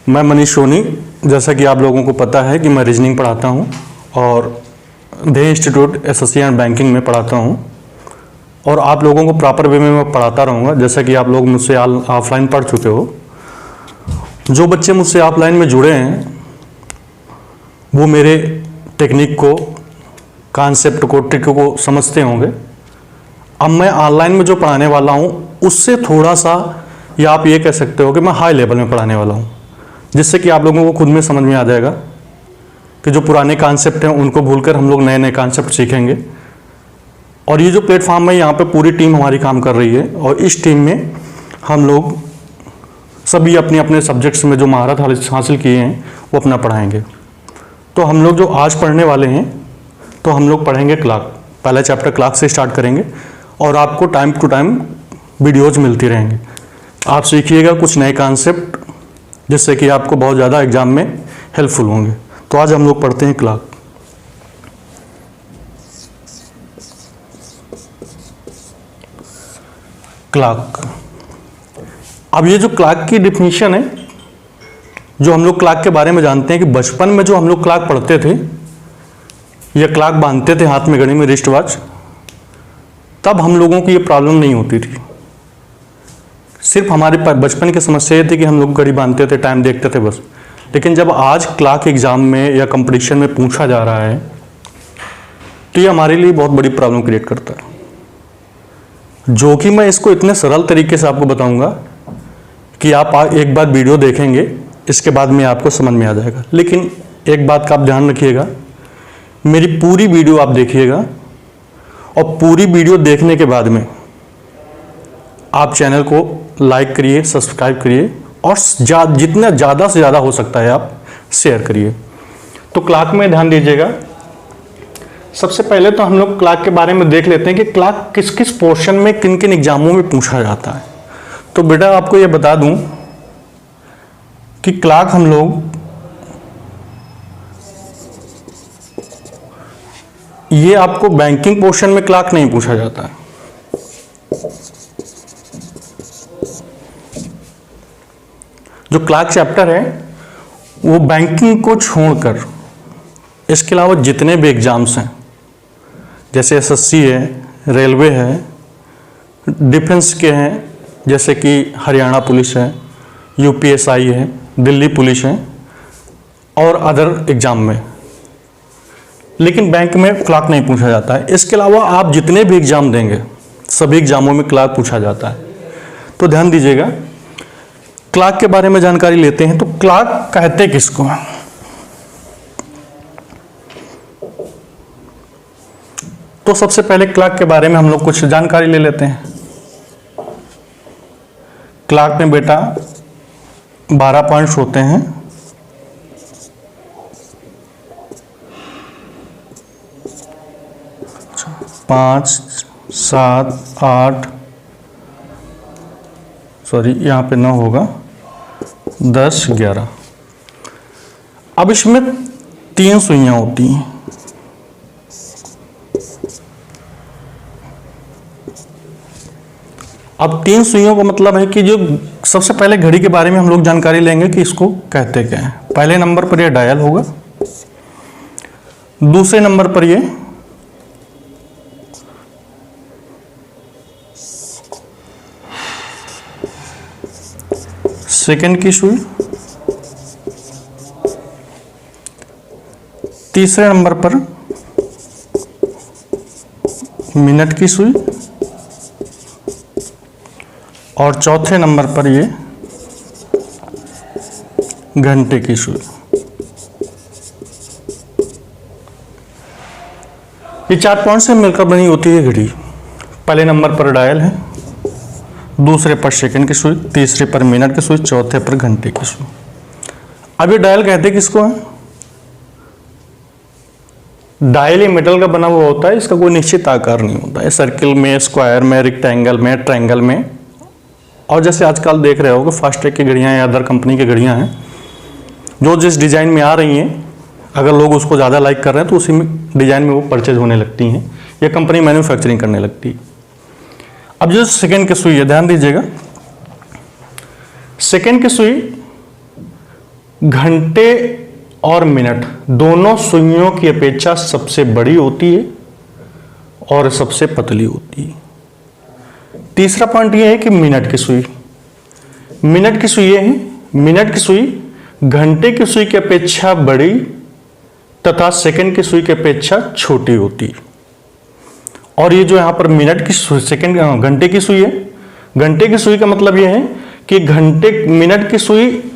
मैं मनीष सोनी, जैसा कि आप लोगों को पता है कि मैं रीजनिंग पढ़ाता हूं और ध्येय इंस्टीट्यूट एसएससी एंड बैंकिंग में पढ़ाता हूं और आप लोगों को प्रॉपर वे में मैं पढ़ाता रहूँगा। जैसा कि आप लोग मुझसे ऑफलाइन पढ़ चुके हो। जो बच्चे मुझसे ऑफलाइन में जुड़े हैं वो मेरे टेक्निक को, कॉन्सेप्ट को, ट्रिक को समझते होंगे। अब मैं ऑनलाइन में जो पढ़ाने वाला हूँ उससे थोड़ा सा, या आप ये कह सकते हो कि मैं हाई लेवल में पढ़ाने वाला हूँ, जिससे कि आप लोगों को खुद में समझ में आ जाएगा कि जो पुराने कॉन्सेप्ट हैं उनको भूलकर हम लोग नए नए कॉन्सेप्ट सीखेंगे। और ये जो प्लेटफॉर्म है, यहाँ पे पूरी टीम हमारी काम कर रही है और इस टीम में हम लोग सभी अपने अपने सब्जेक्ट्स में जो महारत हासिल किए हैं वो अपना पढ़ाएंगे। तो हम लोग जो आज पढ़ने वाले हैं, तो हम लोग पढ़ेंगे क्लॉक। पहला चैप्टर क्लॉक से स्टार्ट करेंगे और आपको टाइम टू टाइम वीडियोज मिलती रहेंगी। आप सीखिएगा कुछ नए कॉन्सेप्ट, जिससे कि आपको बहुत ज़्यादा एग्जाम में हेल्पफुल होंगे। तो आज हम लोग पढ़ते हैं क्लॉक। क्लॉक। अब ये जो क्लॉक की डिफिनीशन है, जो हम लोग क्लॉक के बारे में जानते हैं कि बचपन में जो हम लोग क्लॉक पढ़ते थे या क्लॉक बांधते थे हाथ में, घड़ी में, रिस्ट वॉच, तब हम लोगों की ये प्रॉब्लम नहीं होती थी। सिर्फ हमारे बचपन की समस्या ये थी कि हम लोग घड़ी बांधते थे, टाइम देखते थे बस। लेकिन जब आज क्लॉक एग्जाम में या कंपटीशन में पूछा जा रहा है तो ये हमारे लिए बहुत बड़ी प्रॉब्लम क्रिएट करता है, जो कि मैं इसको इतने सरल तरीके से आपको बताऊंगा कि आप एक बार वीडियो देखेंगे, इसके बाद में आपको समझ में आ जाएगा। लेकिन एक बात का आप ध्यान रखिएगा, मेरी पूरी वीडियो आप देखिएगा और पूरी वीडियो देखने के बाद में आप चैनल को लाइक करिए, सब्सक्राइब करिए और जितना ज़्यादा से ज़्यादा हो सकता है आप शेयर करिए। तो क्लॉक में ध्यान दीजिएगा। सबसे पहले तो हम लोग क्लॉक के बारे में देख लेते हैं कि क्लॉक किस किस पोर्शन में, किन किन एग्जामों में पूछा जाता है। तो बेटा आपको ये बता दूं कि क्लॉक हम लोग ये आपको बैंकिंग पोर्शन में क्लॉक नहीं पूछा जाता है। जो क्लॉक चैप्टर है वो बैंकिंग को छोड़कर, इसके अलावा जितने भी एग्जाम्स हैं, जैसे एसएससी है, रेलवे है, डिफेंस के हैं जैसे कि हरियाणा पुलिस है, यूपीएसआई है, दिल्ली पुलिस है और अदर एग्जाम में, लेकिन बैंक में क्लॉक नहीं पूछा जाता है। इसके अलावा आप जितने भी एग्जाम देंगे सभी एग्जामों में क्लॉक पूछा जाता है। तो ध्यान दीजिएगा, क्लॉक के बारे में जानकारी लेते हैं। तो क्लॉक कहते किसको हैं? तो सबसे पहले क्लॉक के बारे में हम लोग कुछ जानकारी ले लेते हैं। क्लॉक में बेटा 12 पॉइंट्स होते हैं। पाँच, 7, 8, सॉरी यहाँ पे 9 होगा, 10, 11। अब इसमें 3 सुइयां होती हैं। अब 3 सुइयों का मतलब है कि जो सबसे पहले घड़ी के बारे में हम लोग जानकारी लेंगे कि इसको कहते क्या है। पहले नंबर पर ये डायल होगा, दूसरे नंबर पर ये सेकंड की सुई, तीसरे नंबर पर मिनट की सुई और चौथे नंबर पर ये घंटे की सुई। ये 4 पॉइंट से मिलकर बनी होती है घड़ी। पहले नंबर पर डायल है, दूसरे पर सेकंड की सुई, तीसरे पर मिनट की सुई, चौथे पर घंटे की सुई। अब ये डायल कहते किसको है? डायल ये मेटल का बना हुआ होता है, इसका कोई निश्चित आकार नहीं होता है। सर्किल में, स्क्वायर में, रेक्टेंगल में, ट्रायंगल में, और जैसे आजकल देख रहे हो कि फास्टैग की घड़ियां या अदर कंपनी की घड़ियां हैं, जो जिस डिज़ाइन में आ रही हैं, अगर लोग उसको ज़्यादा लाइक कर रहे हैं तो उसी में डिज़ाइन में वो परचेज होने लगती हैं या कंपनी मैन्युफैक्चरिंग करने लगती है। अब जो सेकंड की सुई है, ध्यान दीजिएगा, सेकंड की सुई घंटे और मिनट दोनों सुइयों की अपेक्षा सबसे बड़ी होती है और सबसे पतली होती है। तीसरा पॉइंट यह है कि मिनट की सुई, मिनट की सुई है, मिनट की सुई घंटे की सुई की अपेक्षा बड़ी तथा सेकंड की सुई की अपेक्षा छोटी होती है। और ये जो यहां पर मिनट की सुई, सेकंड घंटे की सुई है, घंटे की सुई का मतलब यह है कि घंटे, मिनट की सुई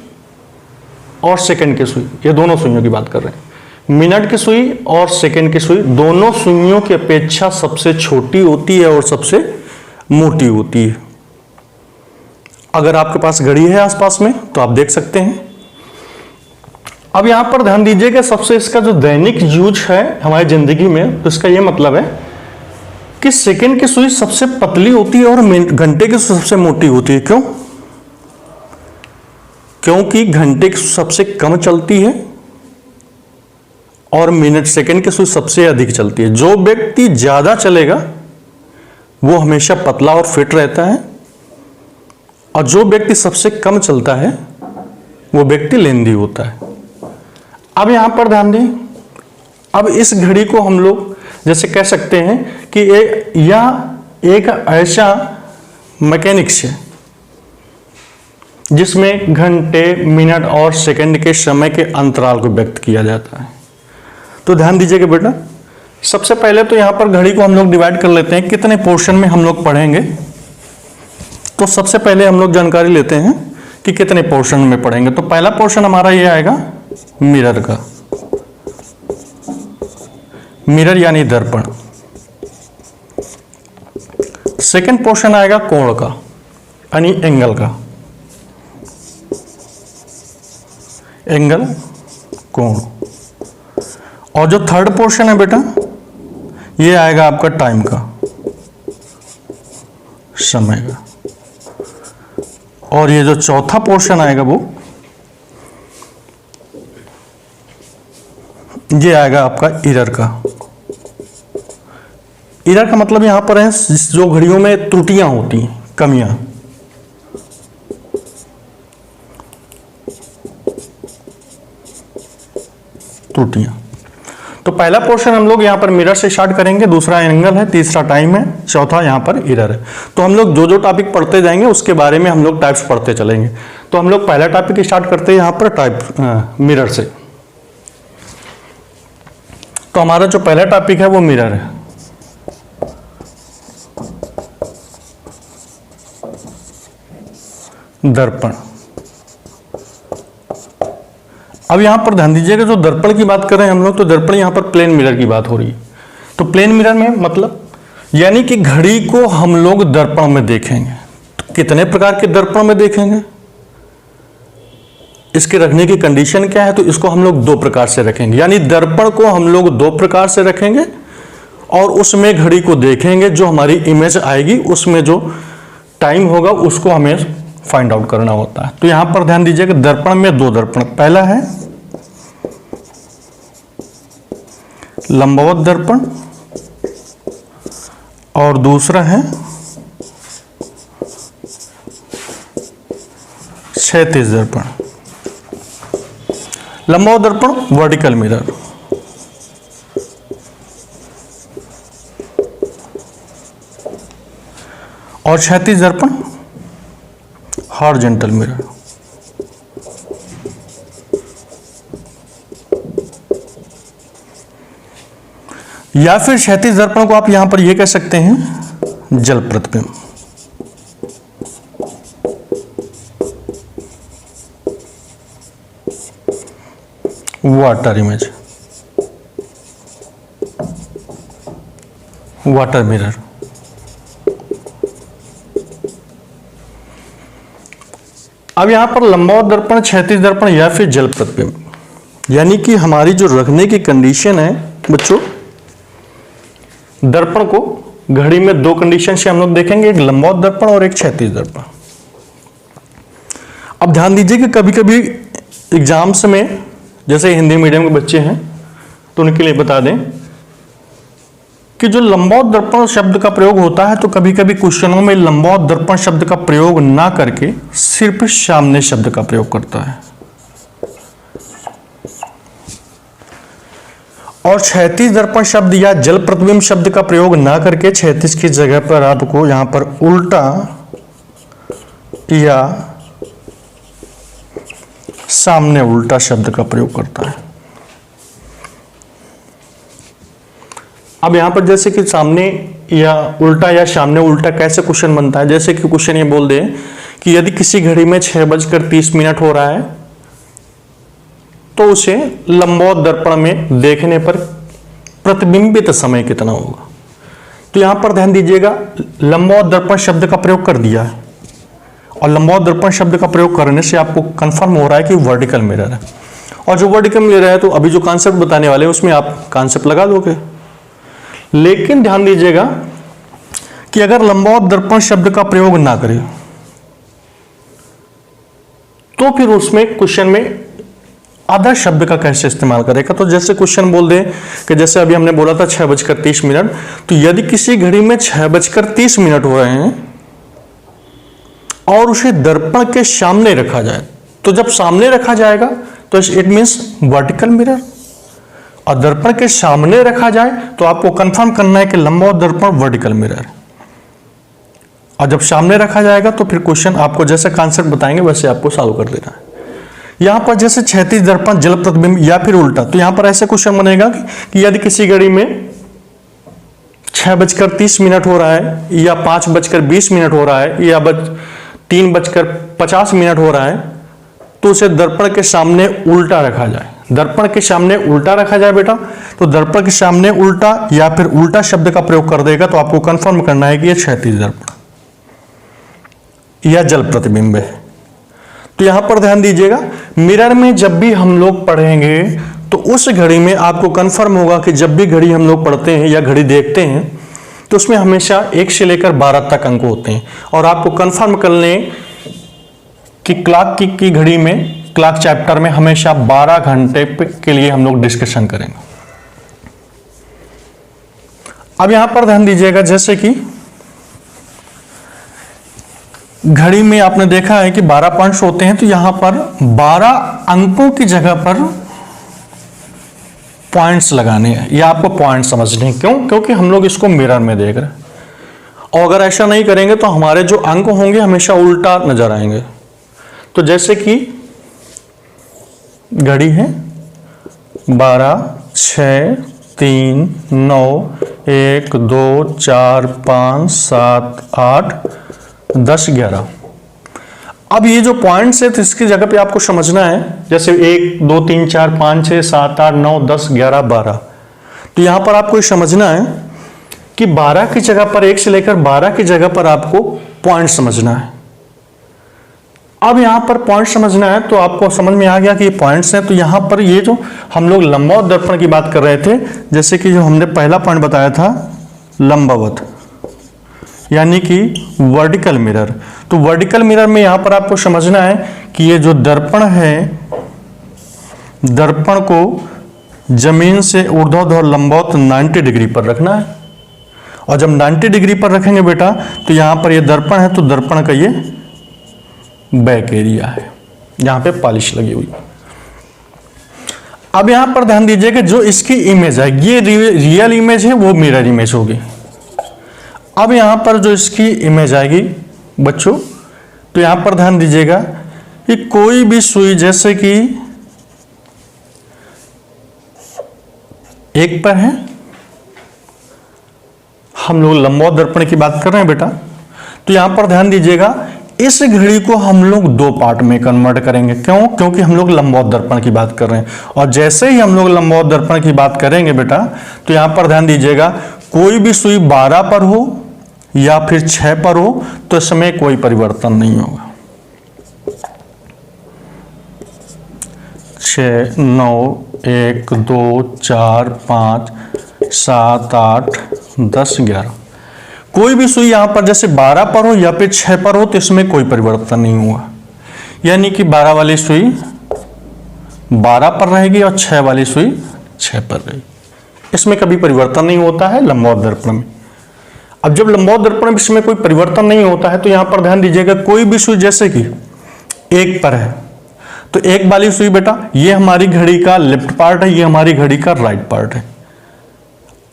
और सेकंड की सुई, ये दोनों सुइयों की बात कर रहे हैं। मिनट की सुई और सेकंड की सुई दोनों सुइयों की अपेक्षा सबसे छोटी होती है और सबसे मोटी होती है। अगर आपके पास घड़ी है आसपास में तो आप देख सकते हैं। अब यहां पर ध्यान दीजिएगा, सबसे इसका जो दैनिक यूज है हमारी जिंदगी में, तो इसका यह मतलब है कि सेकंड की सुई सबसे पतली होती है और घंटे की सुई सबसे मोटी होती है। क्यों? क्योंकि घंटे की सुई सबसे कम चलती है और मिनट, सेकंड की सुई सबसे अधिक चलती है। जो व्यक्ति ज्यादा चलेगा वो हमेशा पतला और फिट रहता है, और जो व्यक्ति सबसे कम चलता है वो व्यक्ति लेंदी होता है। अब यहां पर ध्यान दें, अब इस घड़ी को हम लोग जैसे कह सकते हैं कि यह एक ऐसा मैकेनिक्स है जिसमें घंटे, मिनट और सेकंड के समय के अंतराल को व्यक्त किया जाता है। तो ध्यान दीजिएगा बेटा, सबसे पहले तो यहां पर घड़ी को हम लोग डिवाइड कर लेते हैं, कितने पोर्शन में हम लोग पढ़ेंगे। तो सबसे पहले हम लोग जानकारी लेते हैं कि कितने पोर्शन में पढ़ेंगे। तो पहला पोर्शन हमारा ये आएगा मिरर का, मिरर यानी दर्पण। सेकंड पोर्शन आएगा कोण का यानी एंगल का, एंगल, कोण। और जो थर्ड पोर्शन है बेटा ये आएगा आपका टाइम का, समय का। और ये जो चौथा पोर्शन आएगा वो ये आएगा आपका इरर का। इरर का मतलब यहां पर है जो घड़ियों में त्रुटियां होती हैं, कमियां। त्रुटियां। तो पहला पोर्शन हम लोग यहां पर मिरर से स्टार्ट करेंगे, दूसरा एंगल है, तीसरा टाइम है, चौथा यहां पर इरर है। तो हम लोग जो जो टॉपिक पढ़ते जाएंगे उसके बारे में हम लोग टाइप्स पढ़ते चलेंगे। तो हम लोग पहला टॉपिक स्टार्ट करते हैं यहां पर टाइप मिरर से। तो हमारा जो पहला टॉपिक है वो मिरर है। दर्पण। अब यहां पर ध्यान दीजिएगा, जो दर्पण की बात कर रहे हैं हम लोग, तो दर्पण यहां पर प्लेन मिरर की बात हो रही है। तो प्लेन मिरर में मतलब यानी कि घड़ी को हम लोग दर्पण में देखेंगे। तो कितने प्रकार के दर्पण में देखेंगे, इसके रखने की कंडीशन क्या है, तो इसको हम लोग दो प्रकार से रखेंगे। यानी दर्पण को हम लोग दो प्रकार से रखेंगे और उसमें घड़ी को देखेंगे। जो हमारी इमेज आएगी उसमें जो टाइम होगा उसको हमें फाइंड आउट करना होता है। तो यहां पर ध्यान दीजिएगा, दर्पण में दो दर्पण, पहला है लंबवत दर्पण और दूसरा है क्षैतिज दर्पण। लंबवत दर्पण वर्टिकल मिरर, और क्षैतिज दर्पण हॉरिजॉन्टल मिरर। या फिर क्षैतिज दर्पण को आप यहां पर यह कह सकते हैं जल प्रतिबिंब। Water image, water mirror. अब यहां पर लंबवत दर्पण, क्षैतिज दर्पण या फिर जल प्रतिबिंब, यानी कि हमारी जो रखने की कंडीशन है बच्चों, दर्पण को घड़ी में दो कंडीशन से हम लोग देखेंगे, एक लंबवत दर्पण और एक क्षैतिज दर्पण। अब ध्यान दीजिए कि कभी कभी एग्जाम्स में, जैसे हिंदी मीडियम के बच्चे हैं तो उनके लिए बता दें कि जो लंबवत दर्पण शब्द का प्रयोग होता है, तो कभी कभी क्वेश्चनों में लंबवत दर्पण शब्द का प्रयोग ना करके सिर्फ सामने शब्द का प्रयोग करता है। और क्षैतिज दर्पण शब्द या जल प्रतिबिंब शब्द का प्रयोग ना करके क्षैतिज की जगह पर आपको यहां पर उल्टा या सामने उल्टा शब्द का प्रयोग करता है। अब यहां पर जैसे कि सामने या उल्टा या सामने उल्टा कैसे क्वेश्चन बनता है, जैसे कि क्वेश्चन ये बोल दे कि यदि किसी घड़ी में 6:30 हो रहा है तो उसे लंबवत दर्पण में देखने पर प्रतिबिंबित समय कितना होगा। तो यहां पर ध्यान दीजिएगा, लंबवत दर्पण शब्द का प्रयोग कर दिया है और लंबवत दर्पण शब्द का प्रयोग करने से आपको कंफर्म हो रहा है कि वर्टिकल मिरर है। और जो वर्टिकल मिरर है तो अभी जो कॉन्सेप्ट बताने वाले हैं उसमें आप कॉन्सेप्ट लगा दोगे। लेकिन ध्यान दीजिएगा कि अगर लंबवत दर्पण शब्द का प्रयोग ना करें तो फिर उसमें क्वेश्चन में अदर शब्द का कैसे इस्तेमाल करेगा। तो जैसे क्वेश्चन बोल दे कि जैसे अभी हमने बोला था 6:30, तो यदि किसी घड़ी में 6:30 हो रहे हैं और उसे दर्पण के सामने रखा जाए, तो जब सामने रखा जाएगा तो इट मींस वर्टिकल मिरर, और दर्पण के सामने रखा जाए तो आपको कंफर्म करना है कि लंबवत दर्पण वर्टिकल मिरर है। और जब सामने रखा जाएगा तो फिर क्वेश्चन आपको जैसे कॉन्सेप्ट बताएंगे वैसे आपको सॉल्व कर देना है। यहां पर जैसे क्षैतिज दर्पण जल प्रतिबिंब या फिर उल्टा, तो यहां पर ऐसे क्वेश्चन बनेगा कि यदि किसी घड़ी में 6:30 हो रहा है या 5:20 हो रहा है या 3:50 हो रहा है तो उसे दर्पण के सामने उल्टा रखा जाए। दर्पण के सामने उल्टा रखा जाए बेटा, तो दर्पण के सामने उल्टा या फिर उल्टा शब्द का प्रयोग कर देगा तो आपको कंफर्म करना है कि यह क्षैतिज दर्पण या जल प्रतिबिंब है। तो यहां पर ध्यान दीजिएगा, मिरर में जब भी हम लोग पढ़ेंगे तो उस घड़ी में आपको कंफर्म होगा कि जब भी घड़ी हम लोग पढ़ते हैं या घड़ी देखते हैं तो उसमें हमेशा 1 से लेकर 12 तक अंक होते हैं। और आपको कंफर्म कर लें कि क्लॉक की घड़ी में, क्लॉक चैप्टर में हमेशा 12 घंटे के लिए हम लोग डिस्कशन करेंगे। अब यहां पर ध्यान दीजिएगा, जैसे कि घड़ी में आपने देखा है कि 12 पॉइंट्स होते हैं, तो यहां पर 12 अंकों की जगह पर पॉइंट्स लगाने हैं या आपको पॉइंट समझने हैं। क्यों? क्योंकि हम लोग इसको मिरर में देख रहे हैं और अगर ऐसा नहीं करेंगे तो हमारे जो अंक होंगे हमेशा उल्टा नजर आएंगे। तो जैसे कि घड़ी है 12, 6, 3, 9, 1, 2, 4, 5, 7, 8, 10, 11। अब ये जो पॉइंट्स है तो इसकी जगह पे आपको समझना है, जैसे 1, 2, 3, 4, 5, 6, 7, 8, 9, 10, 11, 12। तो यहां पर आपको समझना है कि 12 की जगह पर, 1 से लेकर 12 की जगह पर आपको पॉइंट समझना है। अब यहां पर पॉइंट समझना है तो आपको समझ में आ गया कि ये पॉइंट्स हैं। तो यहां पर ये जो हम लोग लंबवत दर्पण की बात कर रहे थे, जैसे कि जो हमने पहला पॉइंट बताया था लंबवत यानी कि वर्टिकल मिरर, तो वर्टिकल मिरर में यहां पर आपको समझना है कि ये जो दर्पण है, दर्पण को जमीन से ऊर्ध्वाधर लंबवत 90 डिग्री पर रखना है। और जब 90 डिग्री पर रखेंगे बेटा तो यहां पर ये दर्पण है, तो दर्पण का ये बैक एरिया है, यहां पे पॉलिश लगी हुई। अब यहां पर ध्यान दीजिए कि जो इसकी इमेज है ये रियल इमेज है, वो मिरर इमेज होगी। अब यहां पर जो इसकी इमेज आएगी बच्चों, तो यहां पर ध्यान दीजिएगा कि कोई भी सुई, जैसे कि एक पर है, हम लोग लंबवत दर्पण की बात कर रहे हैं बेटा, तो यहां पर ध्यान दीजिएगा इस घड़ी को हम लोग 2 पार्ट में कन्वर्ट करेंगे। क्यों? क्योंकि हम लोग लंबवत दर्पण की बात कर रहे हैं। और जैसे ही हम लोग लंबवत दर्पण की बात करेंगे बेटा, तो यहां पर ध्यान दीजिएगा कोई भी सुई 12 पर हो या फिर 6 पर हो तो इसमें कोई परिवर्तन नहीं होगा। 6, 9, 1, 2, 4, 5, 7, 8, 10, 11, कोई भी सुई यहां पर जैसे 12 पर हो या फिर 6 पर हो तो इसमें कोई परिवर्तन नहीं हुआ। यानी कि 12 वाली सुई 12 पर रहेगी और 6 वाली सुई 6 पर रहेगी, इसमें कभी परिवर्तन नहीं होता है लंबवत दर्पण में। अब जब लंबवत दर्पण में इसमें कोई परिवर्तन नहीं होता है तो यहां पर ध्यान दीजिएगा कोई भी सुई जैसे कि 1 पर है, तो 1 वाली सुई बेटा ये हमारी घड़ी का लेफ्ट पार्ट है, ये हमारी घड़ी का राइट पार्ट है।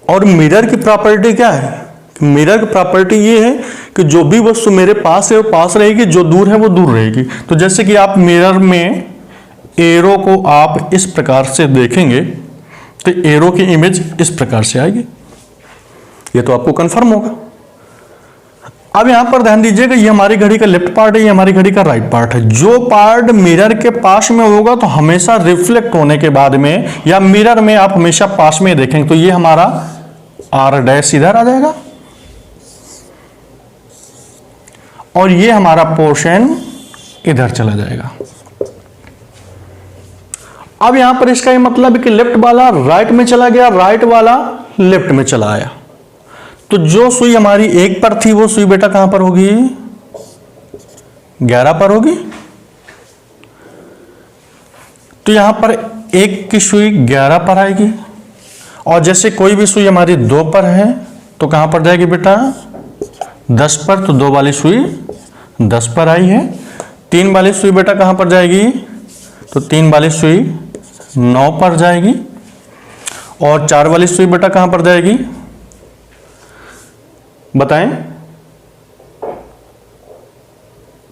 और मिरर की प्रॉपर्टी क्या है? मिरर की प्रॉपर्टी ये है कि जो भी वस्तु मेरे पास है वो पास रहेगी, जो दूर है वो दूर रहेगी। तो जैसे कि आप मिरर में एरो को आप इस प्रकार से देखेंगे तो एरो की इमेज इस प्रकार से आएगी, ये तो आपको कंफर्म होगा। अब यहां पर ध्यान दीजिएगा, ये हमारी घड़ी का लेफ्ट पार्ट है, ये हमारी घड़ी का राइट पार्ट है। जो पार्ट मिरर के पास में होगा तो हमेशा रिफ्लेक्ट होने के बाद में या मिरर में आप हमेशा पास में देखेंगे तो ये हमारा आर डैश इधर आ जाएगा और ये हमारा पोर्शन इधर चला जाएगा। अब यहां पर इसका ये मतलब है कि लेफ्ट वाला राइट में चला गया, राइट वाला लेफ्ट में चला आया। तो जो सुई हमारी 1 पर थी वो सुई बेटा कहां पर होगी? 11 पर होगी। तो यहां पर 1 की सुई 11 पर आएगी और जैसे कोई भी सुई हमारी 2 पर है तो कहां पर जाएगी बेटा? 10 पर। तो 2 वाली सुई 10 पर आई है। 3 वाली सुई बेटा कहां पर जाएगी? तो 3 वाली सुई 9 पर जाएगी और 4 वाली सुई बेटा कहां पर जाएगी? बताएं,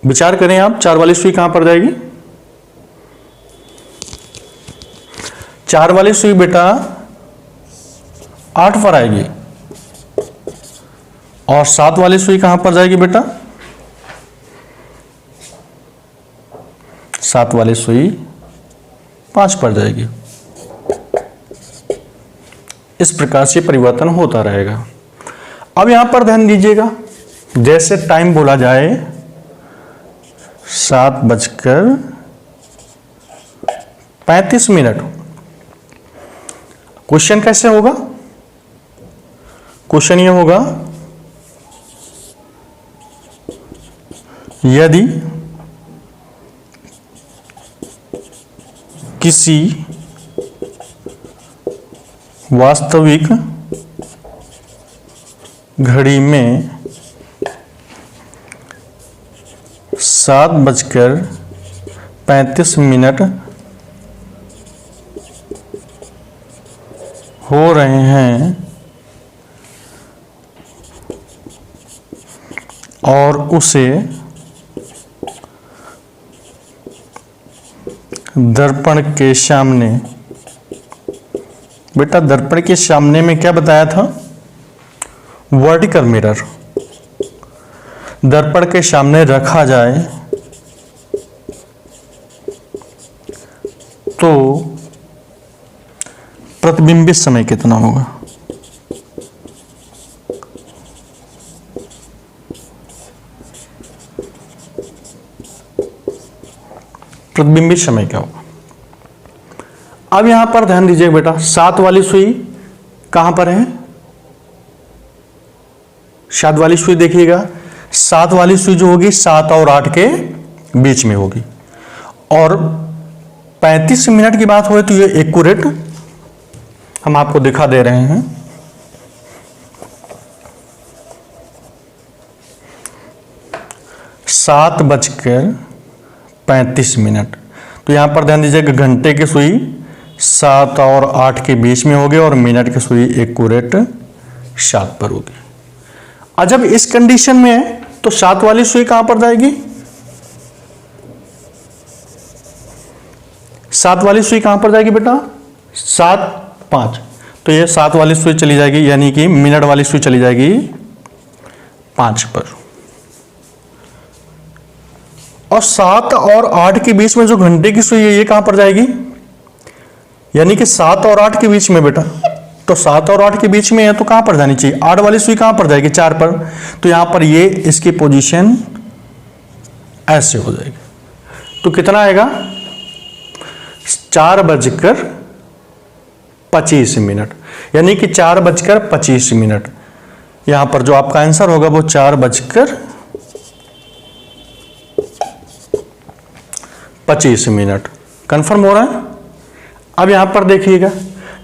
विचार करें आप, 4 वाली सुई कहां पर जाएगी? 4 वाली सुई बेटा 8 पर आएगी और 7 वाली सुई कहां पर जाएगी बेटा? 7 वाली सुई 5 पर जाएगी। इस प्रकार से परिवर्तन होता रहेगा। अब यहां पर ध्यान दीजिएगा, जैसे टाइम बोला जाए 7:35। क्वेश्चन कैसे होगा? क्वेश्चन ये होगा, यदि किसी वास्तविक घड़ी में 7:35 हो रहे हैं और उसे दर्पण के सामने, बेटा दर्पण के सामने में क्या बताया था? वर्टिकल मिरर दर्पण के सामने रखा जाए तो प्रतिबिंबित समय कितना होगा? प्रतिबिंबित समय क्या होगा? अब यहां पर ध्यान दीजिए बेटा, 7 वाली सुई कहां पर है? 7 वाली सुई देखिएगा, 7 वाली सुई जो होगी 7 और 8 के बीच में होगी और 35 मिनट की बात हो तो ये एक्यूरेट हम आपको दिखा दे रहे हैं। सात 7:35। तो यहां पर ध्यान दीजिएगा, घंटे की सुई 7 और 8 के बीच में होगी और मिनट की सुई एक्यूरेट 7 पर होगी। और जब इस कंडीशन में है तो 7 वाली सुई कहां पर जाएगी? 7 वाली सुई कहां पर जाएगी बेटा? 7:05। तो ये 7 वाली सुई चली जाएगी, यानी कि मिनट वाली सुई चली जाएगी 5 पर। और 7 और 8 के बीच में जो घंटे की सुई है ये कहां पर जाएगी? यानी कि 7 और 8 के बीच में बेटा, तो 7 और 8 के बीच में है तो कहां पर जानी चाहिए? 8 वाली सुई कहां पर जाएगी? 4 पर। तो यहां पर ये इसकी पोजीशन ऐसे हो जाएगी। तो कितना आएगा? 4:25। यानी कि 4:25। यहां पर जो आपका आंसर होगा वो 4:25। कंफर्म हो रहा है? अब यहां पर देखिएगा,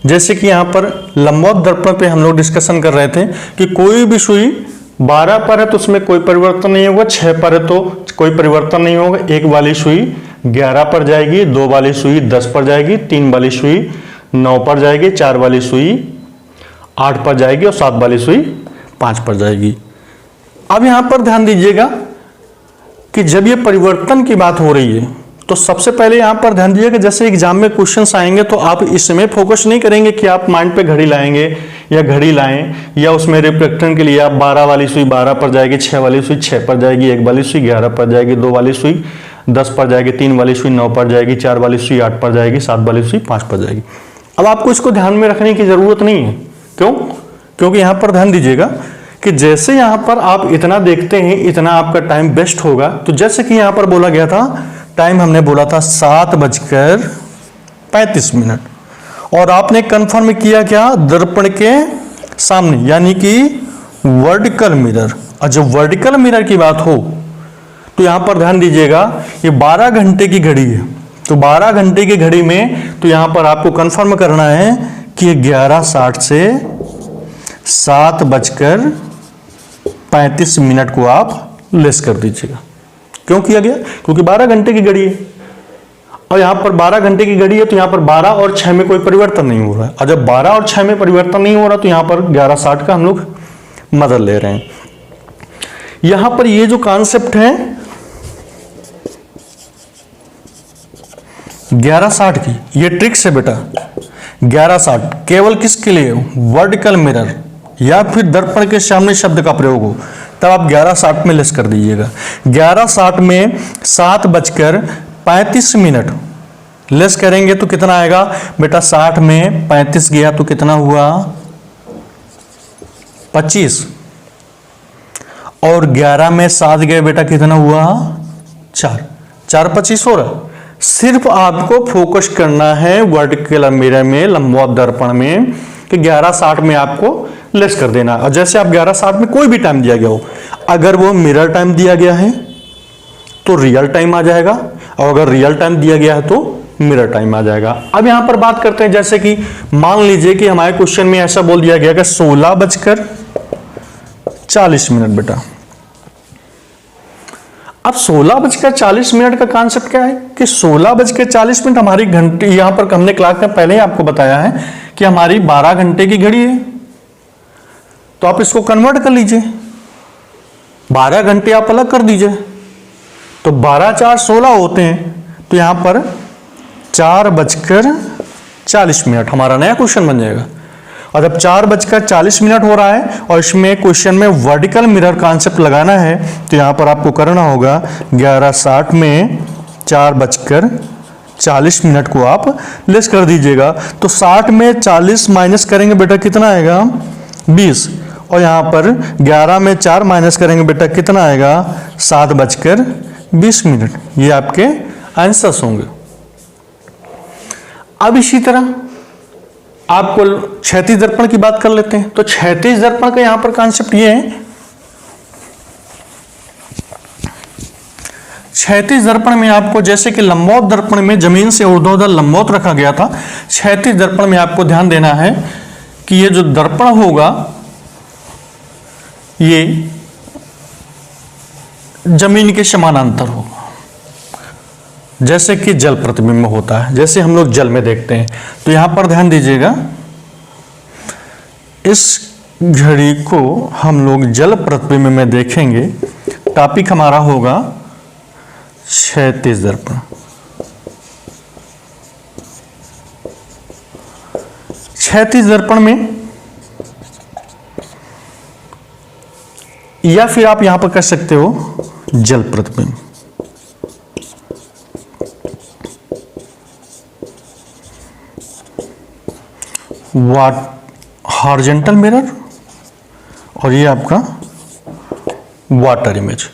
जैसे कि यहां पर लंबवत दर्पण पे हम लोग डिस्कशन कर रहे थे कि कोई भी सुई 12 पर है तो उसमें कोई परिवर्तन नहीं होगा, 6 पर है तो कोई परिवर्तन नहीं होगा, 1 वाली सुई 11 पर जाएगी, 2 वाली सुई 10 पर जाएगी, 3 वाली सुई 9 पर जाएगी, 4 वाली सुई 8 पर जाएगी और 7 वाली सुई 5 पर जाएगी। अब यहां पर ध्यान दीजिएगा कि जब ये परिवर्तन की बात हो रही है तो सबसे पहले यहां पर ध्यान दीजिएगा, जैसे एग्जाम में क्वेश्चंस आएंगे तो आप इसमें फोकस नहीं करेंगे कि आप माइंड पे घड़ी लाएंगे या घड़ी लाएं, या उसमें रिफ्लेक्टर के लिए आप 12 वाली सुई 12 पर जाएगी, 6 वाली सुई 6 पर जाएगी, 1 वाली सुई 11 पर जाएगी, 2 वाली सुई 10 पर जाएगी, 3 वाली सुई 9 पर जाएगी, 4 वाली सुई 8 पर जाएगी, 7 वाली सुई 5 पर जाएगी। अब आपको इसको ध्यान में रखने की जरूरत नहीं है। क्यों? क्योंकि यहां पर ध्यान दीजिएगा कि जैसे यहां पर आप इतना देखते हैं इतना आपका टाइम बेस्ट होगा। तो जैसे कि यहां पर बोला गया था, टाइम हमने बोला था 7:35 और आपने कंफर्म किया क्या? दर्पण के सामने, यानी कि वर्टिकल मिरर। और जब वर्टिकल मिरर की बात हो तो यहां पर ध्यान दीजिएगा ये 12 घंटे की घड़ी है। तो 12 घंटे की घड़ी में तो यहां पर आपको कंफर्म करना है कि 11:60 से 7:35 को आप लेस कर दीजिएगा। क्यों किया गया? क्योंकि 12 घंटे की घड़ी है और यहां पर 12 घंटे की घड़ी है तो यहां पर 12 और 6 में कोई परिवर्तन नहीं हो रहा है। और जब 12 और 6 में परिवर्तन नहीं हो रहा तो यहां पर 11:60 का हम लोग मदद ले रहे हैं। यहां पर ये जो कॉन्सेप्ट है 11:60 की, ये ट्रिक्स है बेटा। 11:60 केवल किसके लिए? वर्टिकल मिरर या फिर दर्पण के सामने शब्द का प्रयोग हो तब आप 11:60 में लेस कर दीजिएगा। 11:60 में 7:35 लेस करेंगे तो कितना आएगा बेटा? 60 में 35 गया तो कितना हुआ? 25। और 11 में 7 गए बेटा कितना हुआ? 4। 4 25 हो रहा। सिर्फ आपको फोकस करना है वर्टिकल मिरर में, लंबवत दर्पण में, कि 11:60 में आपको लेस कर देना। और जैसे आप 11:60 में कोई भी टाइम दिया गया हो, अगर वो मिरर टाइम दिया गया है तो रियल टाइम आ जाएगा, और अगर रियल टाइम दिया गया है तो मिरर टाइम आ जाएगा। अब यहां पर बात करते हैं, जैसे कि मान लीजिए कि हमारे क्वेश्चन में ऐसा बोल दिया गया कि 16:40 बेटा। अब 16:40 का कॉन्सेप्ट क्या है कि 16:40 हमारी घंटे, यहां पर हमने क्लास में पहले ही आपको बताया है कि हमारी 12 घंटे की घड़ी है। तो आप इसको कन्वर्ट कर लीजिए, 12 घंटे आप अलग कर दीजिए तो 12 4 16 होते हैं। तो यहां पर 4:40 हमारा नया क्वेश्चन बन जाएगा। और जब 4:40 हो रहा है और इसमें क्वेश्चन में वर्टिकल मिरर कॉन्सेप्ट लगाना है तो यहां पर आपको करना होगा 11:60 में 4:40 को आप लेस कर दीजिएगा। तो 60 में 40 माइनस करेंगे बेटा कितना आएगा? 20। और यहां पर 11 में 4 माइनस करेंगे बेटा कितना आएगा? 7:20। ये आपके आंसर्स होंगे। अब इसी तरह आपको क्षैतिज दर्पण की बात कर लेते हैं। तो क्षैतिज दर्पण का यहां पर कॉन्सेप्ट ये है, क्षैतिज दर्पण में आपको, जैसे कि लंबवत दर्पण में जमीन से ऊर्ध्वाधर लंबवत रखा गया था, क्षैतिज दर्पण में आपको ध्यान देना है कि ये जो दर्पण होगा ये जमीन के समानांतर होगा, जैसे कि जल प्रतिबिंब होता है, जैसे हम लोग जल में देखते हैं। तो यहां पर ध्यान दीजिएगा, इस घड़ी को हम लोग जल प्रतिबिंब में देखेंगे। टॉपिक हमारा होगा क्षैतिज दर्पण। क्षैतिज दर्पण में, या फिर आप यहां पर कर सकते हो जल प्रतिबिंब। हॉरिजॉन्टल मिरर और ये आपका वाटर इमेज।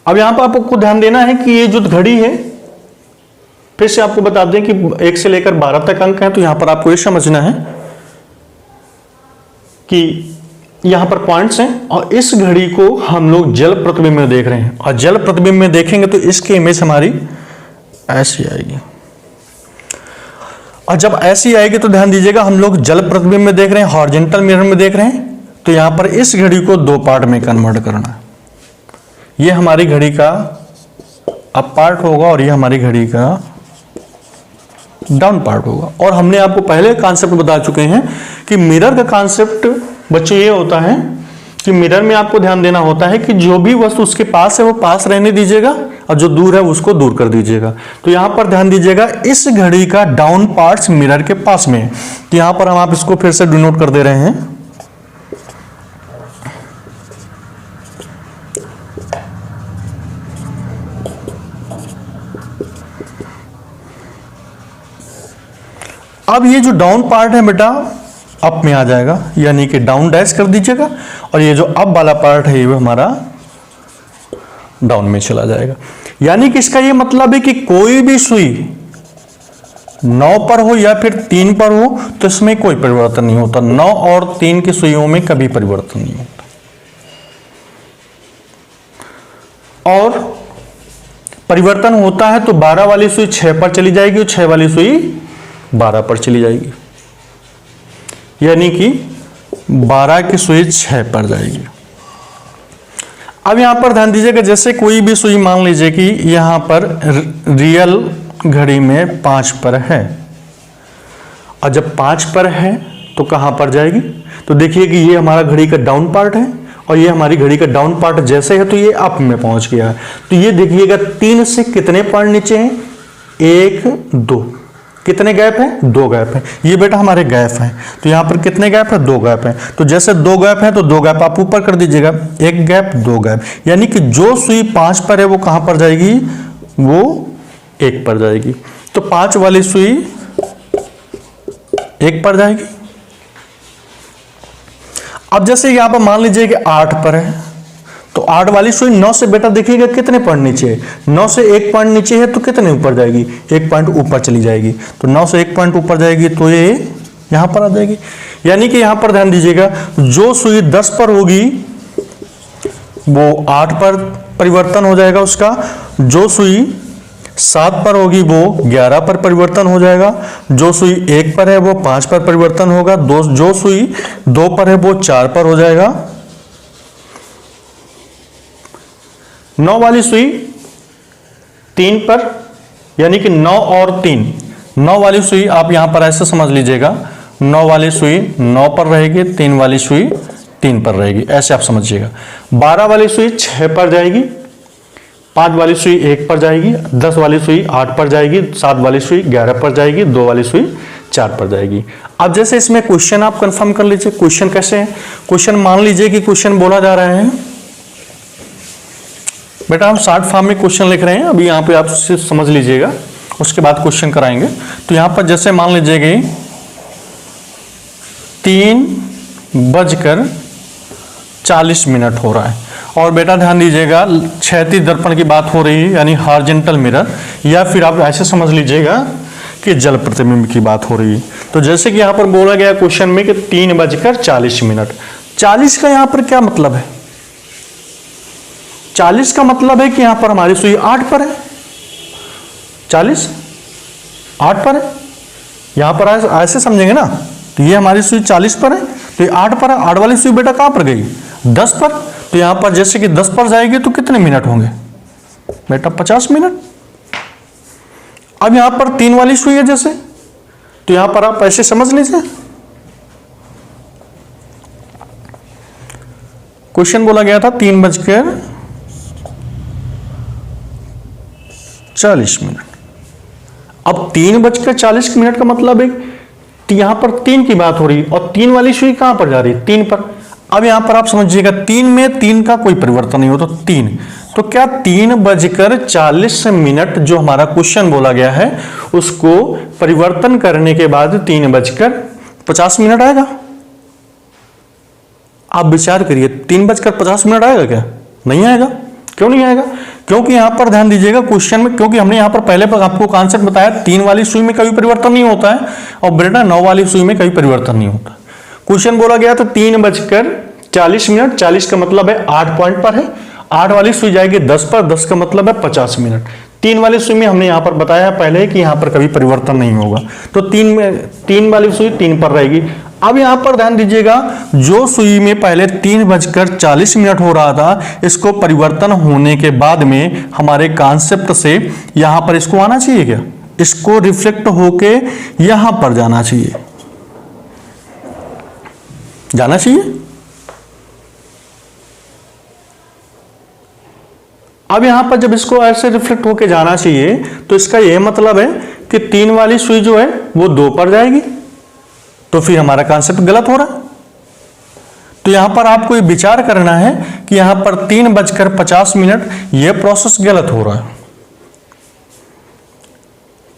अब यहां पर आपको ध्यान देना है कि ये जो घड़ी है, फिर से आपको बता दें कि 1 से लेकर 12 तक अंक हैं। तो यहां पर आपको ये समझना है कि यहां पर पॉइंट्स हैं और इस घड़ी को हम लोग जल प्रतिबिंब में देख रहे हैं। और जल प्रतिबिंब में देखेंगे तो इसकी इमेज हमारी ऐसी आएगी। और जब ऐसी आएगी तो ध्यान दीजिएगा, हम लोग जल प्रतिबिंब में देख रहे हैं, हॉरिजॉन्टल मिरर में देख रहे हैं। तो यहां पर इस घड़ी को 2 पार्ट में कन्वर्ट करना है। ये हमारी घड़ी का अप पार्ट होगा और ये हमारी घड़ी का डाउन पार्ट होगा। और हमने आपको पहले कॉन्सेप्ट बता चुके हैं कि मिरर का कॉन्सेप्ट बच्चों ये होता है कि मिरर में आपको ध्यान देना होता है कि जो भी वस्तु उसके पास है वो पास रहने दीजिएगा और जो दूर है उसको दूर कर दीजिएगा। तो यहां पर ध्यान दीजिएगा, इस घड़ी का डाउन पार्ट्स मिरर के पास में है। तो यहां पर हम आप इसको फिर से डिनोट कर दे रहे हैं। अब ये जो डाउन पार्ट है बेटा अप में आ जाएगा, यानी कि डाउन डैश कर दीजिएगा, और ये जो अप वाला पार्ट है ये हमारा डाउन में चला जाएगा। यानी कि इसका ये मतलब है कि कोई भी सुई 9 पर हो या फिर 3 पर हो तो इसमें कोई परिवर्तन नहीं होता। 9 और 3 की सुइयों में कभी परिवर्तन नहीं होता। और परिवर्तन होता है तो 12 वाली सुई 6 पर चली जाएगी और 6 वाली सुई 12 पर चली जाएगी, यानी कि 12 की सुई 6 पर जाएगी। अब यहां पर ध्यान दीजिएगा, जैसे कोई भी सुई मान लीजिए कि यहां पर रियल घड़ी में 5 पर है, और जब 5 पर है तो कहां पर जाएगी? तो देखिए कि ये हमारा घड़ी का डाउन पार्ट है और ये हमारी घड़ी का डाउन पार्ट जैसे है तो ये अप में पहुंच गया है। तो ये देखिएगा 3 से कितने पॉइंट नीचे हैं? 1 2, कितने गैप है? 2 गैप है। ये बेटा हमारे गैप हैं। तो यहां पर कितने गैप है? 2 गैप है। तो जैसे 2 गैप है तो 2 गैप आप ऊपर कर दीजिएगा, 1 गैप 2 गैप, यानी कि जो सुई 5 पर है वो कहां पर जाएगी? वो 1 पर जाएगी। तो 5 वाली सुई 1 पर जाएगी। अब जैसे यहां पर मान लीजिए कि 8 पर है तो 8 वाली सुई 9 से बेटा देखिएगा कितने पॉइंट नीचे है? 9 से 1 पॉइंट नीचे है तो कितने ऊपर जाएगी? 1 पॉइंट ऊपर चली जाएगी। तो 9 से 1 पॉइंट ऊपर जाएगी तो ये यहां पर आ जाएगी। यानी कि यहां पर ध्यान दीजिएगा, जो सुई 10 पर होगी वो 8 पर परिवर्तन हो जाएगा उसका, जो सुई 7 पर होगी वो 11 पर परिवर्तन हो जाएगा, जो सुई 1 पर है वो 5 पर परिवर्तन होगा, जो सुई 2 पर है वो 4 पर हो जाएगा। 9 वाली सुई 3 पर, यानी कि 9 और 3, 9 वाली सुई आप यहां पर ऐसे समझ लीजिएगा, 9 वाली सुई 9 पर रहेगी, 3 वाली सुई 3 पर रहेगी, ऐसे आप समझिएगा। 12 वाली सुई 6 पर जाएगी, 5 वाली सुई 1 पर जाएगी, 10 वाली सुई 8 पर जाएगी, 7 वाली सुई 11 पर जाएगी, 2 वाली सुई 4 पर जाएगी। अब जैसे इसमें क्वेश्चन आप कंफर्म कर लीजिए। क्वेश्चन कैसे है? क्वेश्चन मान लीजिए कि क्वेश्चन बोला जा रहा है बेटा, हम शॉर्ट फॉर्म में क्वेश्चन लिख रहे हैं, अभी यहाँ पे आप समझ लीजिएगा, उसके बाद क्वेश्चन कराएंगे। तो यहाँ पर जैसे मान लीजिए कि 3:40 हो रहा है और बेटा ध्यान दीजिएगा क्षैतिज दर्पण की बात हो रही है, यानी हॉरिजॉन्टल मिरर, या फिर आप ऐसे समझ लीजिएगा कि जल प्रतिबिंब की बात हो रही है। तो जैसे कि यहाँ पर बोला गया क्वेश्चन में कि 3:40, 40 का यहाँ पर क्या मतलब है? 40 का मतलब है कि यहां पर हमारी सुई 8 पर है, 40 8 पर है, यहां पर ऐसे समझेंगे ना। तो ये हमारी सुई 40 पर है तो ये 8 पर है। 8 वाली सुई बेटा कहां पर गई? 10 पर। तो यहां पर जैसे कि 10 पर जाएगी तो कितने मिनट होंगे बेटा? 50 मिनट। अब यहां पर 3 वाली सुई है जैसे, तो यहां पर आप ऐसे समझ लीजिए, क्वेश्चन बोला गया था 3:40। अब 3:40 का मतलब है कि यहां पर 3 की बात हो रही है और 3 वाली सुई कहां पर जा रही है? 3 पर। अब यहां पर आप समझिएगा 3 में 3 का कोई परिवर्तन नहीं होता, 3। तो क्या 3:40 जो हमारा क्वेश्चन बोला गया है उसको परिवर्तन करने के बाद 3:50 आएगा? आप विचार करिए, 3:50 आएगा क्या? नहीं आएगा। क्यों नहीं आएगा? क्योंकि यहां पर ध्यान दीजिएगा क्वेश्चन में, क्योंकि हमने यहां पर पहले पर आपको कॉन्सेप्ट बताया 3 वाली सुई में कभी परिवर्तन नहीं होता है और बेटा 9 वाली सुई में कभी परिवर्तन नहीं होता। क्वेश्चन बोला गया तो 3:40, 40 का मतलब है 8 पॉइंट पर है, 8 वाली सुई जाएगी 10 पर, 10 का मतलब है 50 मिनट। 3 वाली सुई में हमने यहां पर बताया पहले कि यहां पर कभी परिवर्तन नहीं होगा, तो 3 वाली सुई 3 पर रहेगी। अब यहां पर ध्यान दीजिएगा, जो सुई में पहले 3:40 हो रहा था, इसको परिवर्तन होने के बाद में हमारे कॉन्सेप्ट से यहां पर इसको आना चाहिए क्या? इसको रिफ्लेक्ट होके यहां पर जाना चाहिए। जाना चाहिए। अब यहां पर जब इसको ऐसे रिफ्लेक्ट होके जाना चाहिए तो इसका यह मतलब है कि 3 वाली सुई जो है वो 2 पर जाएगी, तो फिर हमारा कॉन्सेप्ट गलत हो रहा है। तो यहां पर आपको ये विचार करना है कि यहां पर 3:50 यह प्रोसेस गलत हो रहा है।